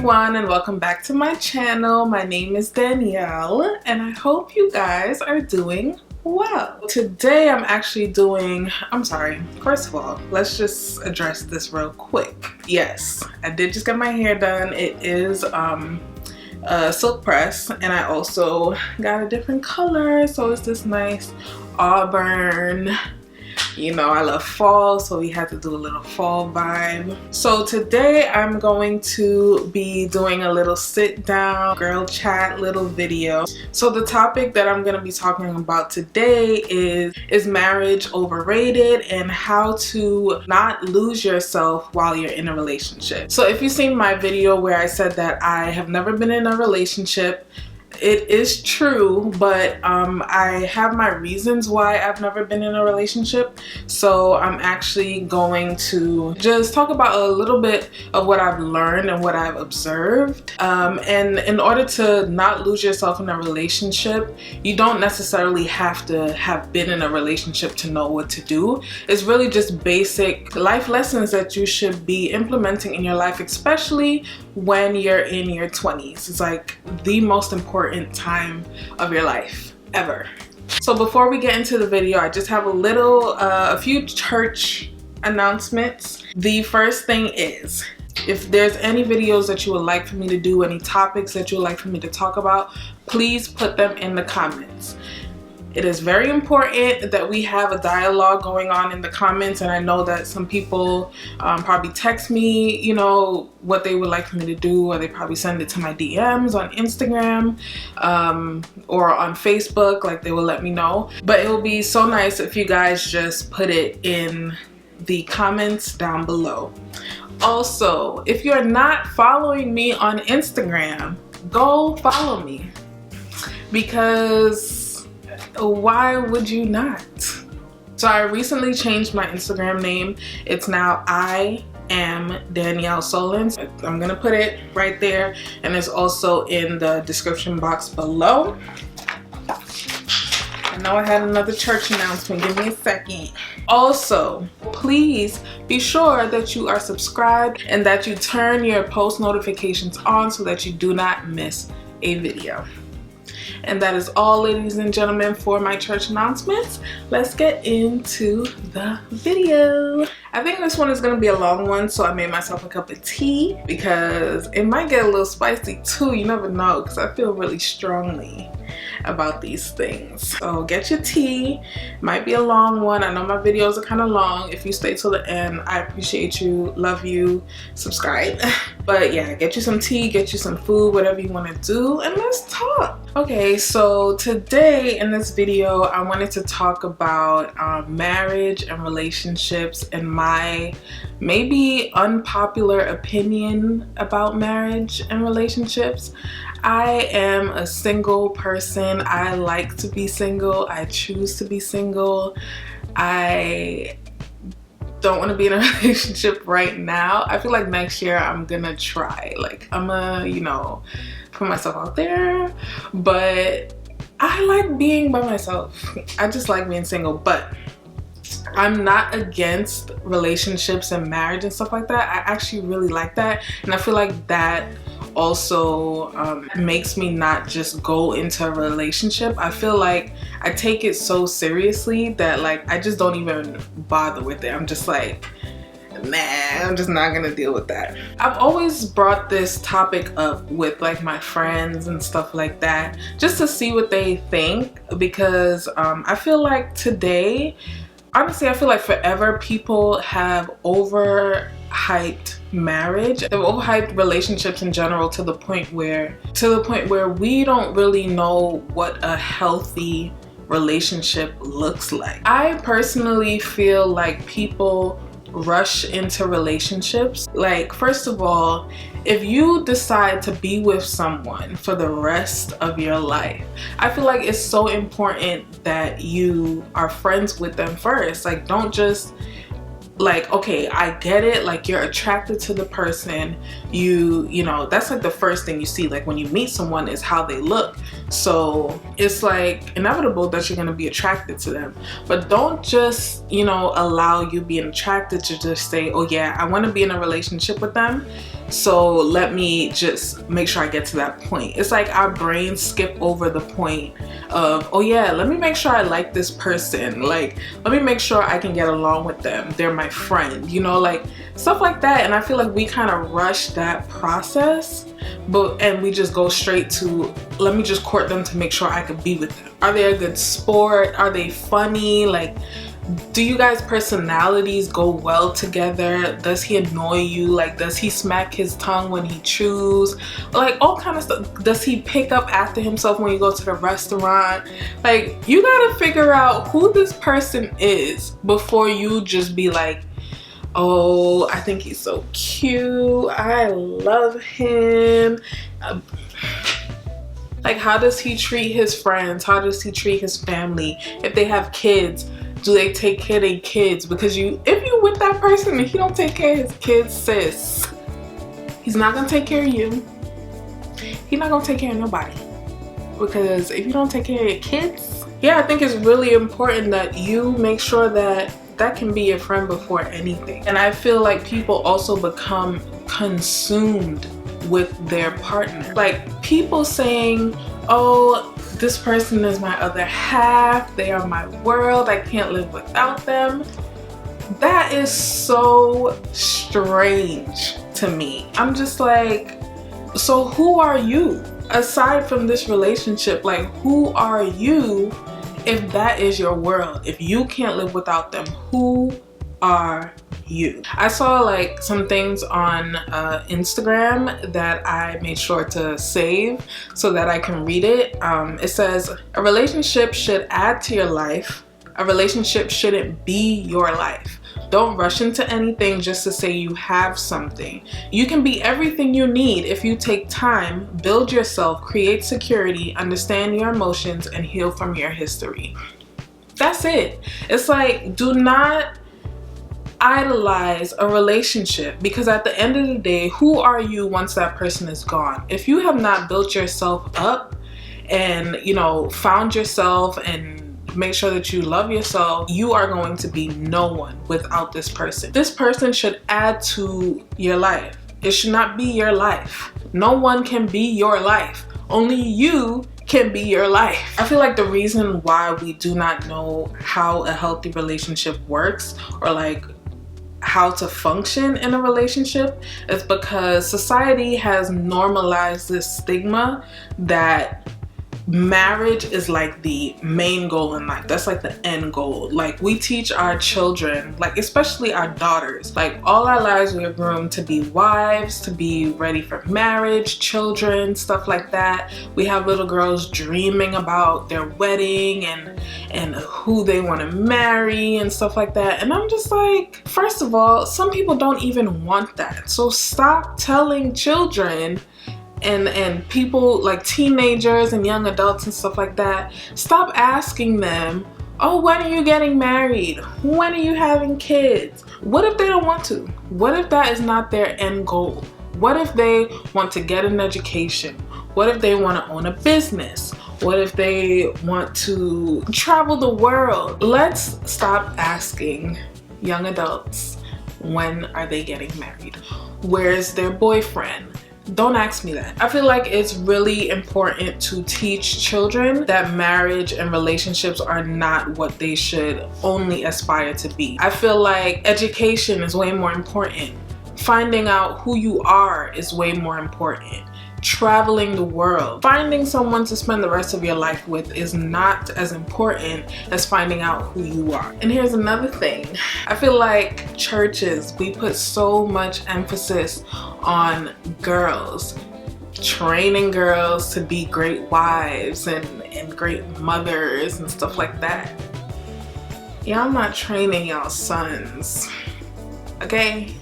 everyone, and welcome back to my channel. My name is Danielle and I hope you guys are doing well. Today I'm actually doing, first of all, let's just address this real quick. Yes, I did just get my hair done. It is a silk press, and I also got a different color, so it's this nice auburn. You know, I love fall, so we had to do a little fall vibe. So today I'm going to be doing a little sit down girl chat little video. So the topic that I'm going to be talking about today is marriage overrated and how to not lose yourself while you're in a relationship. So if you've seen my video where I said that I have never been in a relationship, it is true, but I have my reasons why I've never been in a relationship. So I'm actually going to just talk about a little bit of what I've learned and what I've observed. And in order to not lose yourself in a relationship, you don't necessarily have to have been in a relationship to know what to do. It's really just basic life lessons that you should be implementing in your life, especially when you're in your 20s. It's like the most important time of your life ever. So before we get into the video, I just have a few church announcements. The first thing is, if there's any videos that you would like for me to do, any topics that you would like for me to talk about, please put them in the comments. It is very important that we have a dialogue going on in the comments, and I know that some people probably text me, you know, what they would like for me to do, or they probably send it to my DMs on Instagram or on Facebook, like they will let me know. But it will be so nice if you guys just put it in the comments down below. Also, if you're not following me on Instagram, go follow me, because why would you not? So I recently changed my Instagram name. It's now I am Danielle Solens. I'm gonna put it right there, and it's also in the description box below. I know I had another church announcement. Give me a second. Also, please be sure that you are subscribed and that you turn your post notifications on so that you do not miss a video. And that is all, ladies and gentlemen, for my church announcements. Let's get into the video. I think this one is going to be a long one, so I made myself a cup of tea because it might get a little spicy too. You never know, because I feel really strongly about these things. So get your tea. Might be a long one. I know my videos are kind of long. If you stay till the end, I appreciate you, love you, subscribe. But yeah, get you some tea, get you some food, whatever you want to do, and let's talk. Okay, so today in this video, I wanted to talk about marriage and relationships and my maybe unpopular opinion about marriage and relationships. I am a single person. I like to be single. I choose to be single. I don't want to be in a relationship right now. I feel like next year I'm gonna try. Like, I'm gonna, you know, put myself out there. But I like being by myself. I just like being single. But I'm not against relationships and marriage and stuff like that. I actually really like that. And I feel like that also makes me not just go into a relationship. I feel like I take it so seriously that like I just don't even bother with it. I'm just like, nah, I'm just not gonna deal with that. I've always brought this topic up with like my friends and stuff like that, just to see what they think, because I feel like today, honestly, I feel like forever people have overhyped marriage. They've overhyped relationships in general to the point where we don't really know what a healthy relationship looks like. I personally feel like people rush into relationships. Like, first of all, if you decide to be with someone for the rest of your life, I feel like it's so important that you are friends with them first. Like, don't just, like, okay, I get it, like you're attracted to the person, you know, that's like the first thing you see, like when you meet someone, is how they look. So it's like inevitable that you're gonna be attracted to them, but don't just, you know, allow you being attracted to just say, oh yeah, I want to be in a relationship with them, so let me just make sure I get to that point. It's like our brains skip over the point of, oh yeah, let me make sure I like this person, like let me make sure I can get along with them, they're my friend, you know, like stuff like that. And I feel like we kind of rush that process, and we just go straight to, let me just court them to make sure I could be with them. Are they a good sport? Are they funny? Like, do you guys' personalities go well together? Does he annoy you? Like, does he smack his tongue when he chews? Like, all kind of stuff. Does he pick up after himself when you go to the restaurant? Like, you gotta figure out who this person is before you just be like, oh, I think he's so cute, I love him. Like, how does he treat his friends? How does he treat his family? If they have kids, do they take care of their kids? Because if you with that person and he don't take care of his kids, sis, he's not gonna take care of you. He's not gonna take care of nobody. Because if you don't take care of your kids, yeah, I think it's really important that you make sure that that can be your friend before anything. And I feel like people also become consumed with their partner. Like, people saying, oh, this person is my other half, they are my world, I can't live without them. That is so strange to me. I'm just like, so who are you? Aside from this relationship, like, who are you if that is your world? If you can't live without them, who are you? I saw like some things on Instagram that I made sure to save so that I can read it. It says, a relationship should add to your life. A relationship shouldn't be your life. Don't rush into anything just to say you have something. You can be everything you need if you take time, build yourself, create security, understand your emotions, and heal from your history. That's it. It's like, do not idolize a relationship, because at the end of the day, who are you once that person is gone? If you have not built yourself up and, you know, found yourself and make sure that you love yourself, you are going to be no one without this person. This person should add to your life. It should not be your life. No one can be your life. Only you can be your life. I feel like the reason why we do not know how a healthy relationship works, or like how to function in a relationship, is because society has normalized this stigma that marriage is like the main goal in life. That's like the end goal. Like, we teach our children, like especially our daughters, like all our lives we are groomed to be wives, to be ready for marriage, children, stuff like that. We have little girls dreaming about their wedding and who they want to marry and stuff like that. And I'm just like, first of all, some people don't even want that. So stop telling children and people, like teenagers and young adults and stuff like that, stop asking them, oh, when are you getting married? When are you having kids? What if they don't want to? What if that is not their end goal? What if they want to get an education? What if they want to own a business? What if they want to travel the world? Let's stop asking young adults, when are they getting married? Where's their boyfriend? Don't ask me that. I feel like it's really important to teach children that marriage and relationships are not what they should only aspire to be. I feel like education is way more important. Finding out who you are is way more important. Traveling the world, finding someone to spend the rest of your life with is not as important as finding out who you are. And here's another thing. I feel like churches, we put so much emphasis on girls, training girls to be great wives and great mothers and stuff like that. Y'all not training y'all sons, okay?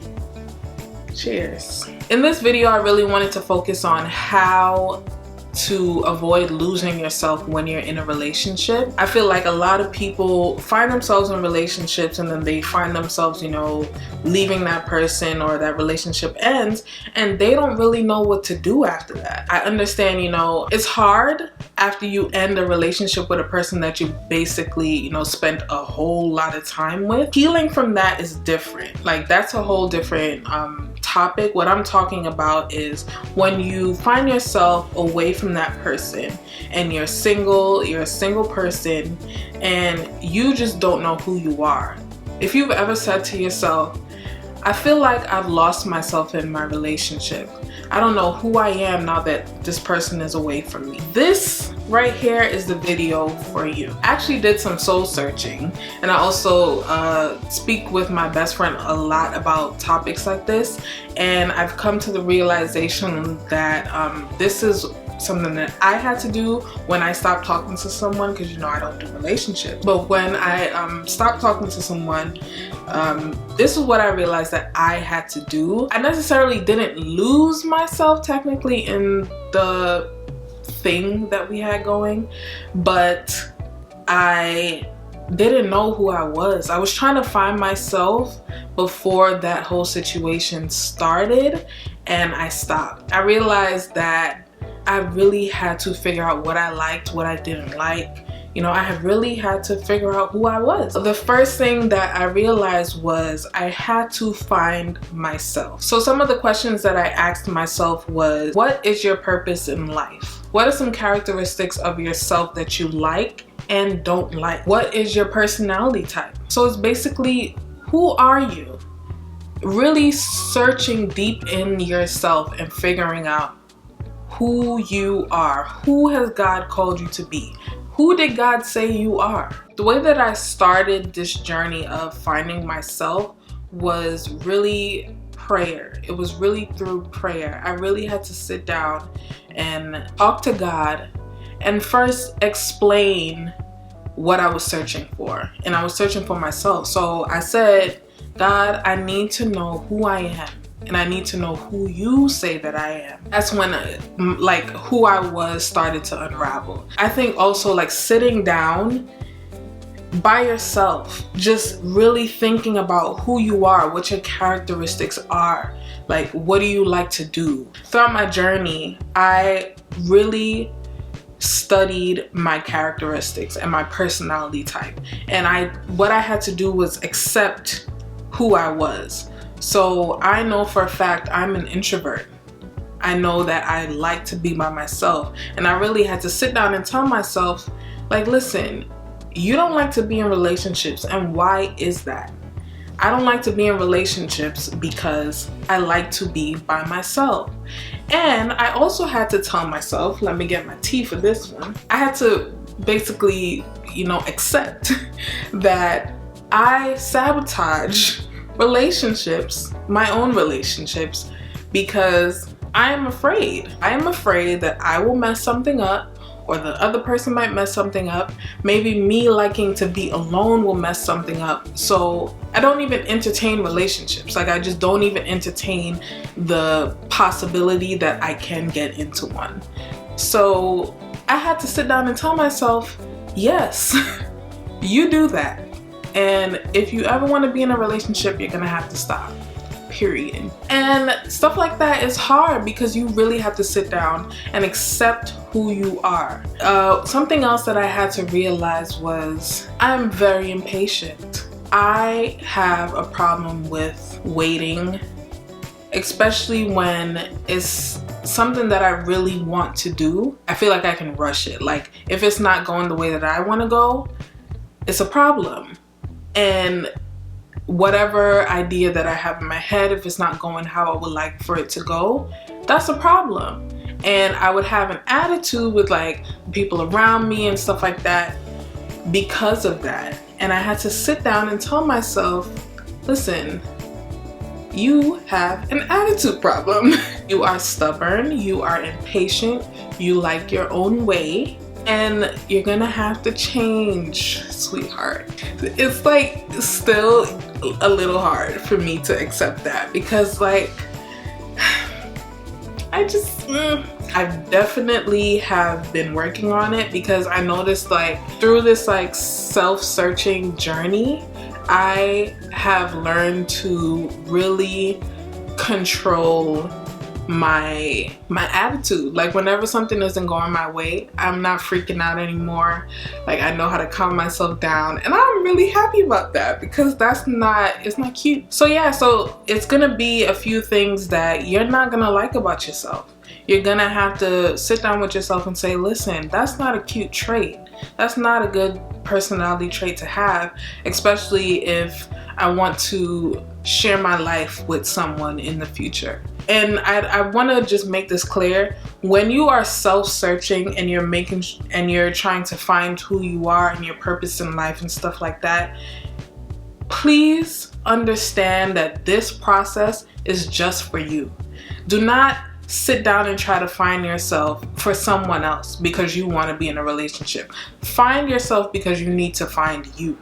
Cheers. In this video, I really wanted to focus on how to avoid losing yourself when you're in a relationship. I feel like a lot of people find themselves in relationships and then they find themselves, you know, leaving that person, or that relationship ends and they don't really know what to do after that. I understand, you know, it's hard after you end a relationship with a person that you basically, you know, spent a whole lot of time with. Healing from that is different. Like, that's a whole different topic, what I'm talking about is when you find yourself away from that person and you're a single person and you just don't know who you are. If you've ever said to yourself, I feel like I've lost myself in my relationship. I don't know who I am now that this person is away from me. This right here is the video for you. I actually did some soul searching, and I also speak with my best friend a lot about topics like this, and I've come to the realization that this is something that I had to do when I stopped talking to someone, because you know I don't do relationships. But when I stopped talking to someone, this is what I realized that I had to do. I necessarily didn't lose myself technically in the thing that we had going, but I didn't know who I was. I was trying to find myself before that whole situation started, and I stopped. I realized that I really had to figure out what I liked, what I didn't like. You know, I had really had to figure out who I was. The first thing that I realized was I had to find myself. So some of the questions that I asked myself was, what is your purpose in life? What are some characteristics of yourself that you like and don't like? What is your personality type? So it's basically, who are you? Really searching deep in yourself and figuring out who you are. Who has God called you to be? Who did God say you are? The way that I started this journey of finding myself was really prayer. It was really through prayer. I really had to sit down and talk to God and first explain what I was searching for. And I was searching for myself. So I said, God, I need to know who I am. And I need to know who you say that I am. That's when like who I was started to unravel. I think also like sitting down by yourself, just really thinking about who you are, what your characteristics are, like what do you like to do. Throughout my journey, I really studied my characteristics and my personality type. And what I had to do was accept who I was. So I know for a fact I'm an introvert. I know that I like to be by myself. And I really had to sit down and tell myself, like, listen, you don't like to be in relationships. And why is that? I don't like to be in relationships because I like to be by myself. And I also had to tell myself, let me get my tea for this one. I had to basically, you know, accept that I sabotage relationships, my own relationships, because I am afraid. I am afraid that I will mess something up, or the other person might mess something up. Maybe me liking to be alone will mess something up. So I don't even entertain relationships. Like I just don't even entertain the possibility that I can get into one. So I had to sit down and tell myself, yes, you do that. And if you ever want to be in a relationship, you're gonna have to stop, period. And stuff like that is hard because you really have to sit down and accept who you are. Something else that I had to realize was I'm very impatient. I have a problem with waiting, especially when it's something that I really want to do. I feel like I can rush it. Like if it's not going the way that I want to go, it's a problem. And whatever idea that I have in my head, if it's not going how I would like for it to go, that's a problem. And I would have an attitude with like people around me and stuff like that because of that. And I had to sit down and tell myself, listen, you have an attitude problem. You are stubborn, you are impatient, you like your own way, and you're gonna have to change, sweetheart. It's like still a little hard for me to accept that because like I definitely have been working on it, because I noticed like through this like self-searching journey, I have learned to really control my attitude. Like whenever something isn't going my way, I'm not freaking out anymore. Like I know how to calm myself down, and I'm really happy about that because it's not cute. So yeah, so it's gonna be a few things that you're not gonna like about yourself. You're gonna have to sit down with yourself and say, listen, that's not a cute trait. That's not a good personality trait to have, especially if I want to share my life with someone in the future. And I want to just make this clear. When you are self-searching and you're trying to find who you are and your purpose in life and stuff like that, please understand that this process is just for you. Do not sit down and try to find yourself for someone else because you want to be in a relationship. Find yourself because you need to find you.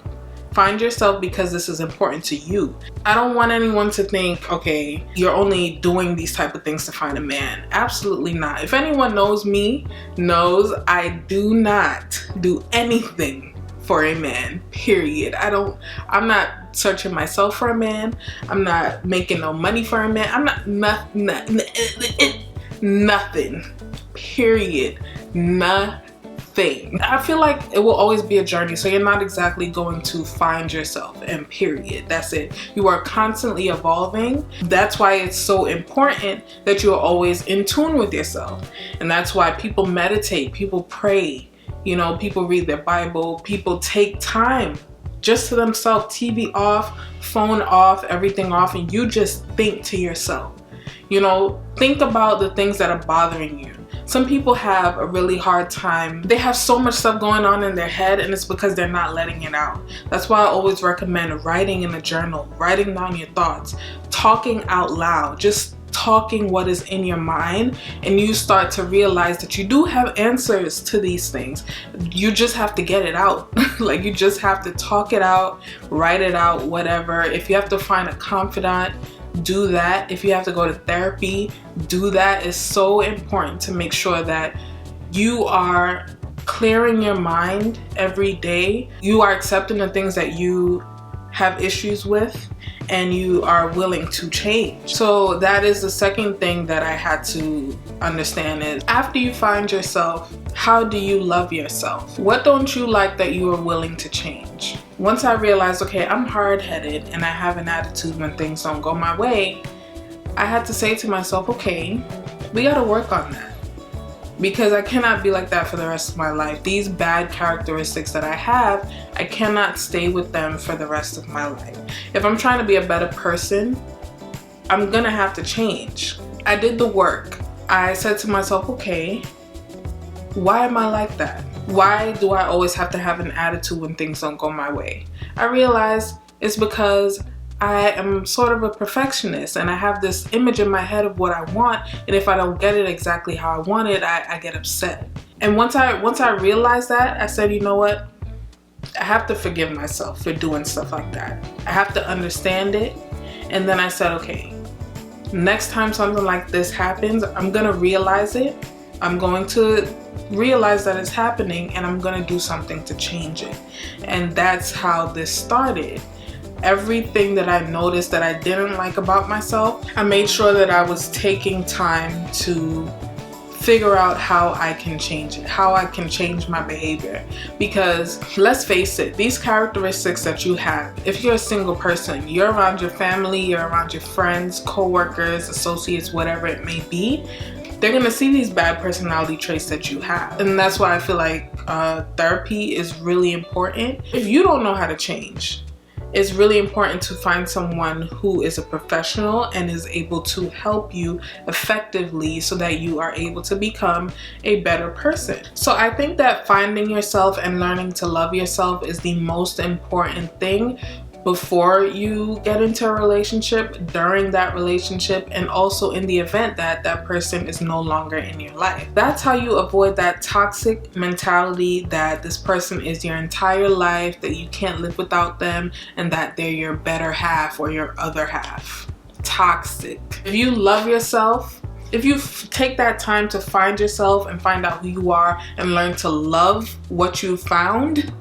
Find yourself because this is important to you. I don't want anyone to think, okay, you're only doing these type of things to find a man. Absolutely not. If anyone knows me, knows I do not do anything for a man, period. I'm not searching myself for a man. I'm not making no money for a man. I'm nothing, period, nothing. I feel like it will always be a journey, so you're not exactly going to find yourself and period. That's it. You are constantly evolving. That's why it's so important that you're always in tune with yourself. And that's why people meditate, people pray, you know, people read their Bible, people take time just to themselves, TV off, phone off, everything off, and you just think to yourself. You know, think about the things that are bothering you. Some people have a really hard time. They have so much stuff going on in their head, and it's because they're not letting it out. That's why I always recommend writing in a journal, writing down your thoughts, talking out loud, just talking what is in your mind, and you start to realize that you do have answers to these things. You just have to get it out. Like you just have to talk it out, write it out, whatever. If you have to find a confidant, do that. If you have to go to therapy, do that. It's so important to make sure that you are clearing your mind every day. You are accepting the things that you have issues with, and you are willing to change. So that is the second thing that I had to understand is after you find yourself, how do you love yourself? What don't you like that you are willing to change? Once I realized, okay, I'm hard-headed and I have an attitude when things don't go my way, I had to say to myself, okay, we gotta work on that. Because I cannot be like that for the rest of my life. These bad characteristics that I have, I cannot stay with them for the rest of my life. If I'm trying to be a better person, I'm gonna have to change. I did the work. I said to myself, okay, why am I like that? Why do I always have to have an attitude when things don't go my way? I realized it's because I am sort of a perfectionist, and I have this image in my head of what I want, and if I don't get it exactly how I want it, I get upset. And once I realized that, I said, you know what? I have to forgive myself for doing stuff like that. I have to understand it. And then I said, okay, next time something like this happens, I'm gonna realize it. I'm going to realize that it's happening, and I'm gonna do something to change it. And that's how this started. Everything that I noticed that I didn't like about myself, I made sure that I was taking time to figure out how I can change it, how I can change my behavior. Because let's face it, these characteristics that you have, if you're a single person, you're around your family, you're around your friends, co-workers, associates, whatever it may be, they're gonna see these bad personality traits that you have. And that's why I feel like therapy is really important. If you don't know how to change, it's really important to find someone who is a professional and is able to help you effectively so that you are able to become a better person. So I think that finding yourself and learning to love yourself is the most important thing before you get into a relationship, during that relationship, and also in the event that that person is no longer in your life. That's how you avoid that toxic mentality that this person is your entire life, that you can't live without them, and that they're your better half or your other half. Toxic. If you love yourself, if you take that time to find yourself and find out who you are and learn to love what you found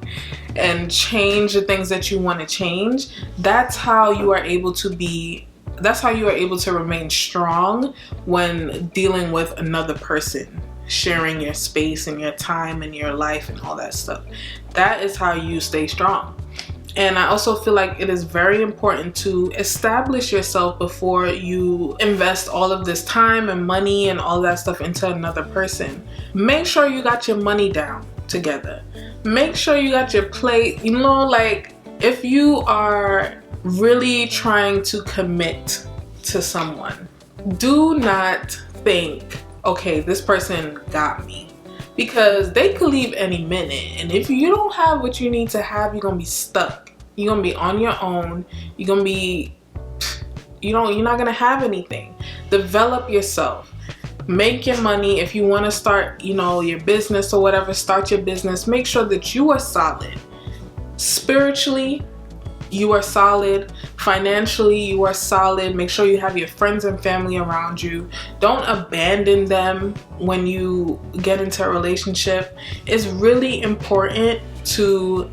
and change the things that you want to change, that's how you are able to be that's how you are able to remain strong when dealing with another person, sharing your space and your time and your life and all that stuff. That is how you stay strong. And I also feel like it is very important to establish yourself before you invest all of this time and money and all that stuff into another person. Make sure you got your money down together. Make sure you got your plate, you know, like if you are really trying to commit to someone, do not think, okay, this person got me, because they could leave any minute. And if you don't have what you need to have, you're gonna be stuck. You're gonna be on your own. You're gonna be, you're not gonna have anything. Develop yourself. Make your money. If you want to start, you know, your business or whatever, start your business. Make sure that you are solid. Spiritually, you are solid. Financially, you are solid. Make sure you have your friends and family around you. Don't abandon them when you get into a relationship. It's really important to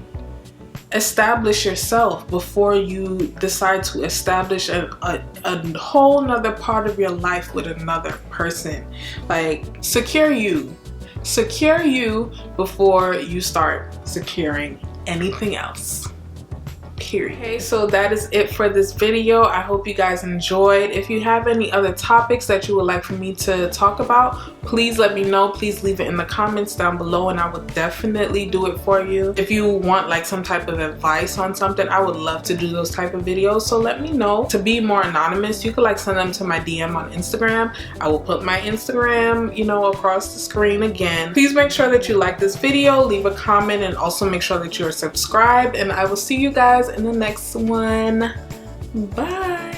establish yourself before you decide to establish a whole nother part of your life with another person. Like, secure you before you start securing anything else. Period. Okay, so that is it for this video. I hope you guys enjoyed. If you have any other topics that you would like for me to talk about, please let me know. Please leave it in the comments down below and I will definitely do it for you. If you want like some type of advice on something, I would love to do those type of videos, so let me know. To be more anonymous, you could like send them to my DM on Instagram. I will put my Instagram, you know, across the screen again. Please make sure that you like this video, leave a comment, and also make sure that you are subscribed, and I will see you guys in the next one. Bye.